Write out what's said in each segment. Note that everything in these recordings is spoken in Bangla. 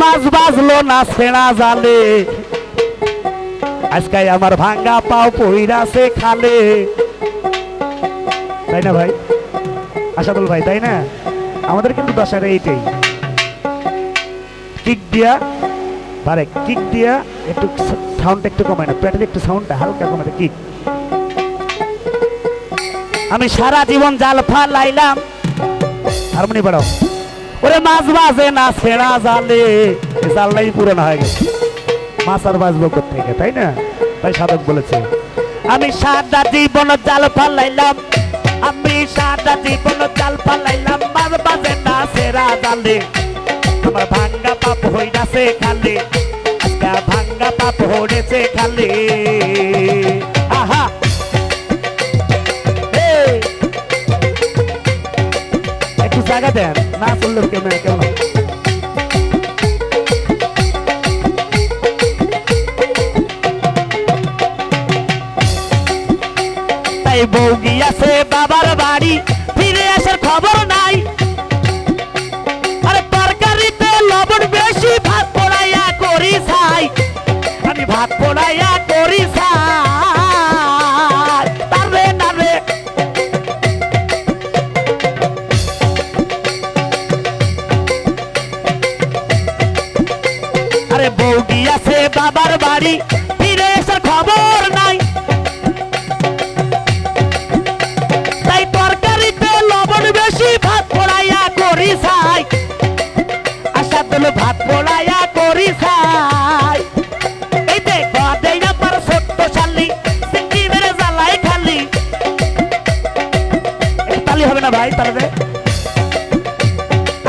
মাছ বাজলো না ছেঁড়া জালে, আজকে আমার ভাঙ্গা পাও পইরাছে খালে। তাই না ভাই আশাদুল ভাই? তাই না? আমাদের কিন্তু দশারে এইটাই, কিক দিয়া পারে, কিক দিয়া একটু সাউন্ডটা একটু কমায় না, পেটের একটু সাউন্ডটা হালকা কমাতে কিক। আমি সারা জীবন জাল ফালাইলাম, হারমোনি বাড়াও। ওরে মাছ বাজে না ছেঁড়া জালে, জালটাই পুরনো হয়ে গেছে, মাছ আর বাজবো কোথেকে? তাই না? তাই সাধক বলেছে আমি সারা জীবন জাল ফালাইলাম, আমি সারা জীবন জাল ফালাইলাম, মাছ বাজে না ছেঁড়া জালে, আমার ভাঙ্গা পাপ হইরাছে খালে, আজকে ভাঙ্গা পাপ হইছে খালে। আহা একটু জায়গা দেন, না চললে কেমন কেমন। তাই বউ গিয়াছে বাবার বাড়ি, ফিরে আসার খবর নাই, আরে তরকারিতে লবণ বেশি, ভাত পোড়াইয়া করি ছাই, আমি ভাত পোড়াইয়া করি ছাই। তারে নারে আরে বউ গিয়াছে বাবার বাড়ি, ফিরে আসার খবর নাই, তাই তরকারিতে লবণ বেশি, ভাত পোড়াইয়া করি ছাই, আশাদুল ভাত পোড়াইয়া করি ছাই। এই যে গদেই আমার ছোট্ট শালি, সিঙ্গি মেরে জ্বালাই খালি, তালি হবে না ভাই? তাহলে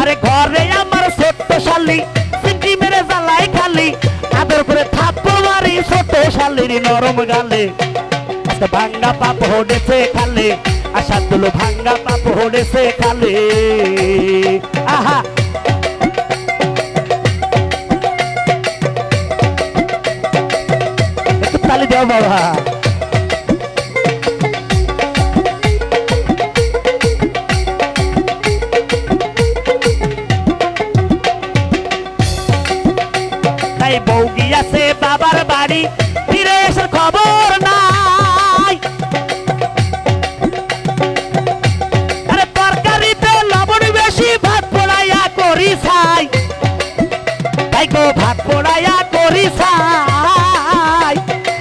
আরে ঘরে আমার ছোট্ট শালি, সিঙ্গি মেরে জ্বালাই খালি, আদর করে থাপ্পড় মারি ছোট শালির নরম গালে, আজকে ভাঙ্গা পাপ হড়েছে খালে, আশাদুল ভাঙ্গা পাপ হড়েছে খালে। আহা একটু তালি দাও বাবা। তাই বউ গিয়াছে বাবার বাড়ি, ফিরে আসার খবর নাই, আরে তরকারিতে লবণ বেশি, ভাত পোড়াইয়া করি ছাই, তাই গো ভাত পোড়াইয়া করি ছাই।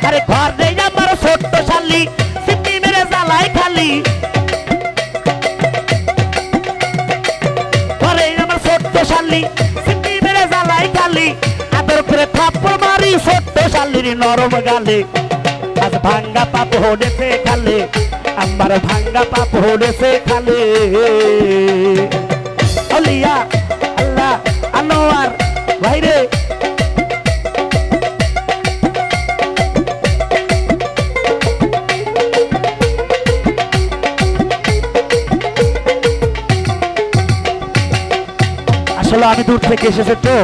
আরে ঘর নেই আমার ছোট্ট শালি, সিটি মেরে জ্বালাই খালি, ঘরে আমার ছোট্ট শালি, সিটি মেরে জ্বালাই খালি, আদর করে থাপ্পড় মারি ছোট্ট শালির নরম গালে, আজ ভাঙ্গা পাপ হড়েছে খালে, আমার ভাঙ্গা পাপ হড়েছে খালে। অলিয়া আল্লাহ আনোয়ার ভাইরে আসলে আমি দূর থেকে এসেছে তো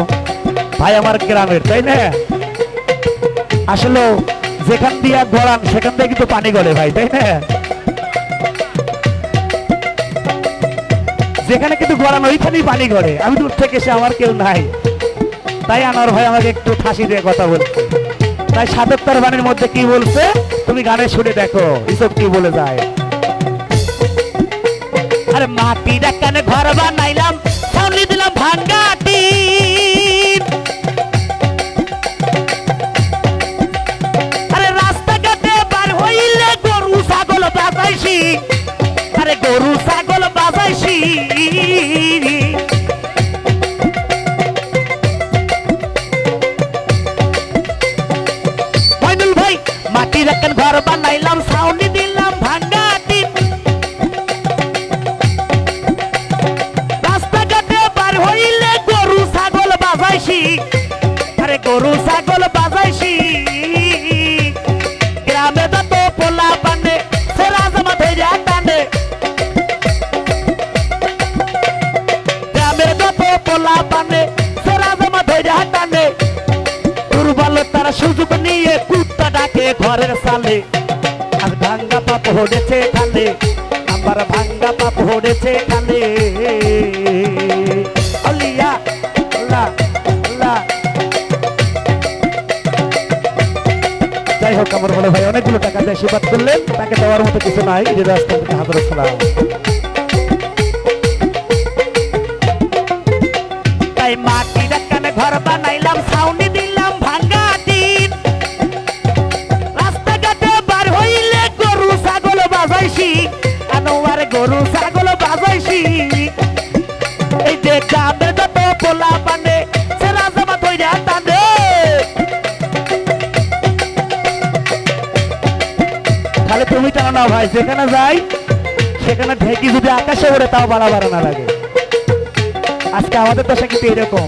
ভাই, আমার গ্রামের, তাই না? আসলে যেখান দিয়ে গড়ান সেখান থেকে কিন্তু পানি গড়ে ভাই, তাই না? যেখানে কিন্তু গড়ান ওইখানেই পানি গড়ে। আমি দূর থেকে এসে আমার কেউ নাই, তাই আনোয়ার ভাই আমাকে একটু ফাঁসি দিয়ে কথা বলছে। তাই সাধক তার বাণীর মধ্যে কি বলছে তুমি গানে শুনে দেখো, এসব কি বলে যায়। আরে মাটির কানে ঘর বানাইলাম, ছাউনি দিলাম ভাঙ্গা টিন, আরে রাস্তাঘাটে বার হইলে গরু ছাগল বাজাইছি, আরে গরু ছাগল বাজাইছি। মইনুল ভাই মাটির কানে ঘর বানাইলাম, ছাউনি দিলাম ভাঙ্গা টিন, আরে গরু ছাগল বাজাইছি। গ্রামে যত পোলা পানে সেরা জামা ধইরা টানে, গ্রামের যত পোলা পানে সেরা জামা ধইরা টানে, দুর্বলতার সুযোগ নিয়ে কুত্তা ডাকে ঘরের সালে, আর ভাঙ্গা পাপ হড়েছে খালে, আমার ভাঙ্গা পাপ হড়েছে খালে। আল্লাহ আল্লাহ আল্লাহ হোক আমার বলে ভাই অনেকগুলো টাকা দিয়ে আশীর্বাদ করলেন, তাকে দেওয়ার মতো কিছু নাই, যে রাস্তা থেকে হাজার সালাম। তাই মাটির কানে ঘর বানাইলাম, ছাউনি দিলাম ভাঙ্গা টিন, রাস্তাঘাটে বার হইলে গরু ছাগল বাজাইছি, আনোয়ার গরু ছাগল বাজাইছি। এই যে গ্রামের যত পোলা পানে সেরা জামা ধইরা টানে, খালি তুমি টানো না ভাই, যেখানে যাই সেখানে ঢেকি যদি আকাশে ওড়ে তাও বাড়া বাড়া না লাগে। আজকে আমাদের দশা কিন্তু এরকম।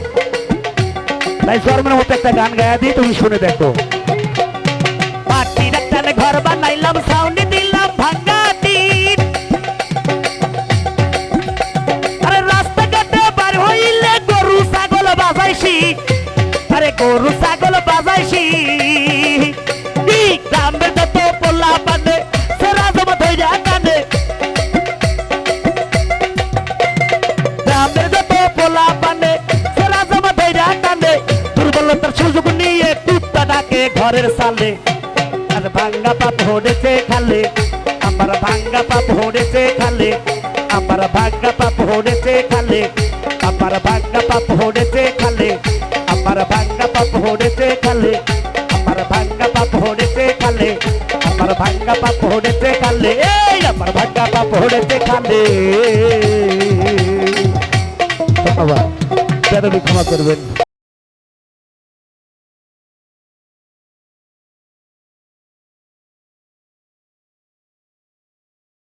তাই জন্মের মতো একটা গান গায়া দিই, তুমি শুনে দেখো। মাটির টানে ঘর বানাইলাম, ছাউনি দিলাম ভাঙ্গা টিন, আরে রাস্তাঘাটে বার হইলে গরু ছাগল বাজাইছি, আরে গরু ছাগল বাজাইছি। গ্রামের যত পোলা পানে সেরা জামা ধইরা টানে, গ্রামের যত পোলা পানে সেরা জামা ধইরা টানে, দুর্বলতার সুযোগ নিয়ে কুত্তা ডাকে ঘরের সালে। আর ভাঙ্গা পাপ হড়েছে খালে, আমার ভাঙ্গা পাপ হড়েছে খালে, আমার ভাঙ্গা পাপ হড়েছে খালে, আমার ভাঙ্গা পাপ হড়েছে খালে, আমার ভাঙ্গা পাপ হড়েছে খালে, আমার ভাঙ্গা পাপ হড়েছে খালে, আমার ভাঙ্গা পাপ হড়েছে খালে, এই আমার ভাঙ্গা পাপ হড়েছে খালে। ধন্যবাদ, ক্ষমা করবেন।